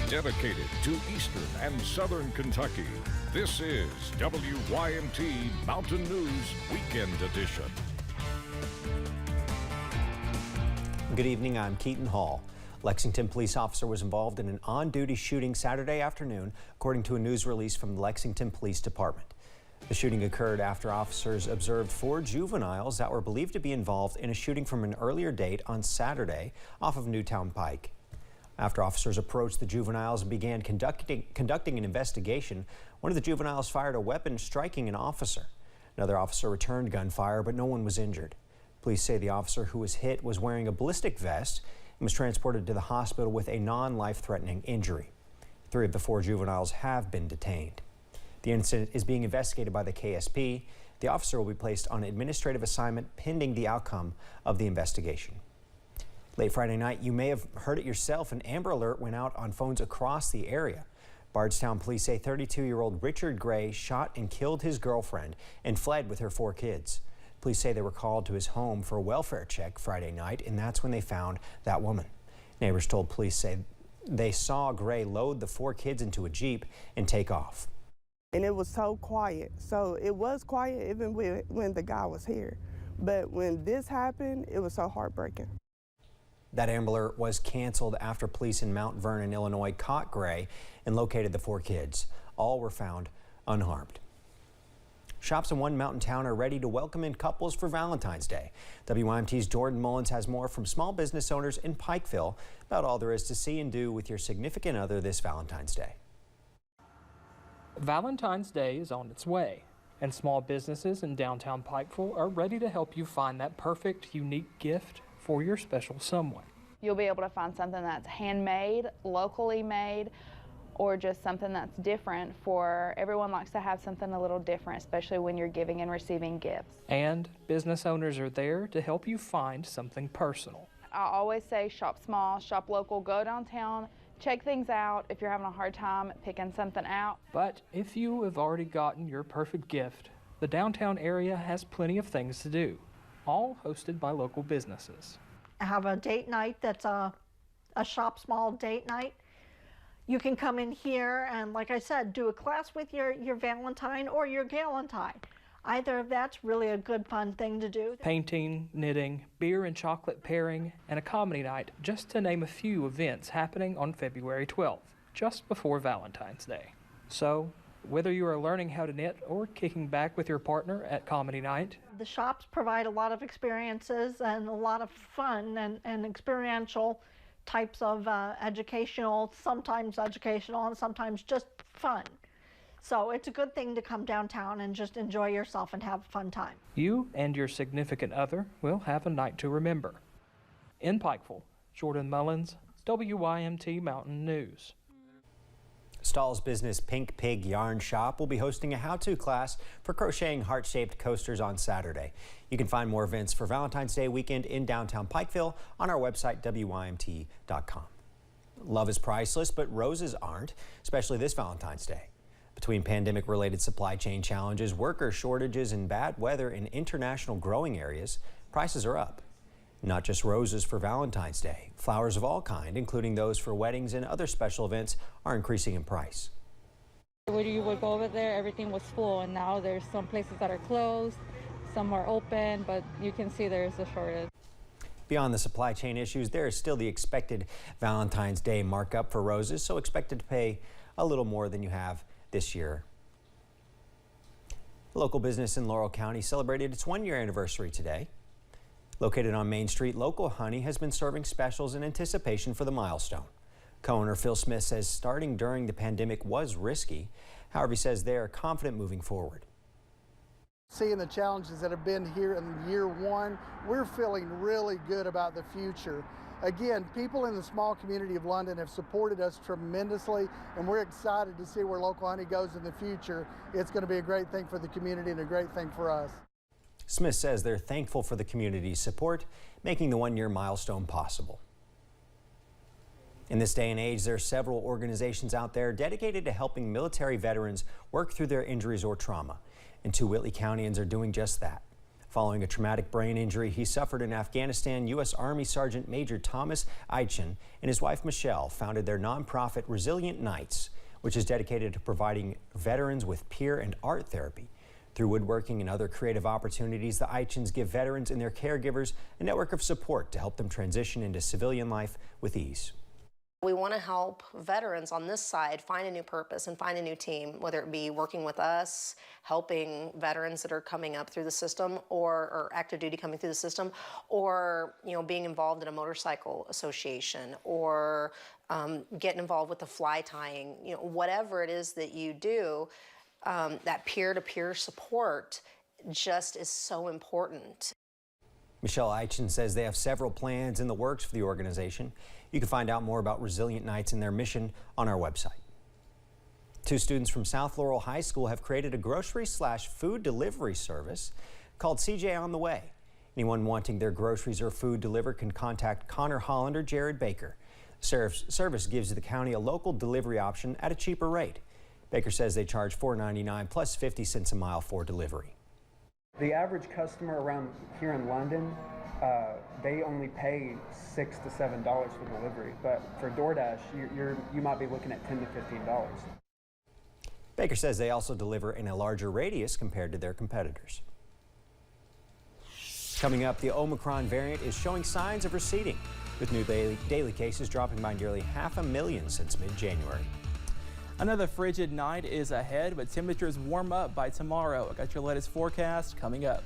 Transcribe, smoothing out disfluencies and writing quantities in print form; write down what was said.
dedicated to Eastern and Southern Kentucky. This is WYMT Mountain News Weekend Edition. Good evening, I'm Keaton Hall. Lexington police officer was involved in an on-duty shooting Saturday afternoon, according to a news release from the Lexington Police Department. The shooting occurred after officers observed 4 juveniles that were believed to be involved in a shooting from an earlier date on Saturday off of Newtown Pike. After officers approached the juveniles and began conducting an investigation, one of the juveniles fired a weapon, striking an officer. Another officer returned gunfire, but no one was injured. Police say the officer who was hit was wearing a ballistic vest and was transported to the hospital with a non-life-threatening injury. 3 of the 4 juveniles have been detained. The incident is being investigated by the KSP. The officer will be placed on administrative assignment pending the outcome of the investigation. Late Friday night, you may have heard it yourself, an Amber Alert went out on phones across the area. Bardstown police say 32-year-old Richard Gray shot and killed his girlfriend and fled with her 4 kids. Police say they were called to his home for a welfare check Friday night, and that's when they found that woman. Neighbors told police they saw Gray load the 4 kids into a Jeep and take off. And it was so quiet. So it was quiet even when the guy was here. But when this happened, it was so heartbreaking. That Amber Alert was canceled after police in Mount Vernon, Illinois caught Gray and located the 4 kids. All were found unharmed. Shops in one mountain town are ready to welcome in couples for Valentine's Day. WYMT's Jordan Mullins has more from small business owners in Pikeville about all there is to see and do with your significant other this Valentine's Day. Valentine's Day is on its way, and small businesses in downtown Pikeville are ready to help you find that perfect, unique gift for your special someone. You'll be able to find something that's handmade, locally made, or just something that's different. For everyone likes to have something a little different, especially when you're giving and receiving gifts. And business owners are there to help you find something personal. I always say shop small, shop local, go downtown, check things out if you're having a hard time picking something out. But if you have already gotten your perfect gift, the downtown area has plenty of things to do, all hosted by local businesses. I have a date night that's a shop small date night. You can come in here and, like I said, do a class with your Valentine or your Galentine. Either of that's really a good fun thing to do. Painting, knitting, beer and chocolate pairing, and a comedy night, just to name a few events happening on February 12th, just before Valentine's Day. So, whether you are learning how to knit or kicking back with your partner at comedy night, the shops provide a lot of experiences and a lot of fun and experiential types of educational and sometimes just fun. So it's a good thing to come downtown and just enjoy yourself and have a fun time. You and your significant other will have a night to remember. In Pikeville, Jordan Mullins, WYMT Mountain News. Stahl's business Pink Pig Yarn Shop will be hosting a how-to class for crocheting heart-shaped coasters on Saturday. You can find more events for Valentine's Day weekend in downtown Pikeville on our website, WYMT.com. Love is priceless, but roses aren't, especially this Valentine's Day. Between pandemic-related supply chain challenges, worker shortages, and bad weather in international growing areas, prices are up. Not just roses for Valentine's Day. Flowers of all kinds, including those for weddings and other special events, are increasing in price. When you would go over there, everything was full, and now there's some places that are closed, some are open, but you can see there's a shortage. Beyond the supply chain issues, there is still the expected Valentine's Day markup for roses, so expected to pay a little more than you have this year. A local business in Laurel County celebrated its 1-year anniversary today. Located on Main Street, Local Honey has been serving specials in anticipation for the milestone. Co-owner Phil Smith says starting during the pandemic was risky. However, he says they are confident moving forward. Seeing the challenges that have been here in year 1, we're feeling really good about the future. Again, people in the small community of London have supported us tremendously, and we're excited to see where Local Honey goes in the future. It's going to be a great thing for the community and a great thing for us. Smith says they're thankful for the community's support, making the 1-year milestone possible. In this day and age, there are several organizations out there dedicated to helping military veterans work through their injuries or trauma, and 2 Whitley Countyans are doing just that. Following a traumatic brain injury he suffered in Afghanistan, U.S. Army Sergeant Major Thomas Eichen and his wife Michelle founded their nonprofit Resilient Nights, which is dedicated to providing veterans with peer and art therapy. Through woodworking and other creative opportunities, the Eichens give veterans and their caregivers a network of support to help them transition into civilian life with ease. We want to help veterans on this side find a new purpose and find a new team, whether it be working with us, helping veterans that are coming up through the system or active duty coming through the system, or being involved in a motorcycle association, or getting involved with the fly tying, whatever it is that you do, that peer-to-peer support just is so important. Michelle Eichen says they have several plans in the works for the organization. You can find out more about Resilient Nights and their mission on our website. 2 students from South Laurel High School have created a grocery/food delivery service called CJ On the Way. Anyone wanting their groceries or food delivered can contact Connor Holland or Jared Baker. Service gives the county a local delivery option at a cheaper rate. Baker says they charge $4.99 plus 50 cents a mile for delivery. The average customer around here in London, they only pay $6 to $7 for delivery, but for DoorDash, you might be looking at $10 to $15. Baker says they also deliver in a larger radius compared to their competitors. Coming up, the Omicron variant is showing signs of receding, with new daily cases dropping by nearly 500,000 since mid-January. Another frigid night is ahead, but temperatures warm up by tomorrow. I got your latest forecast coming up.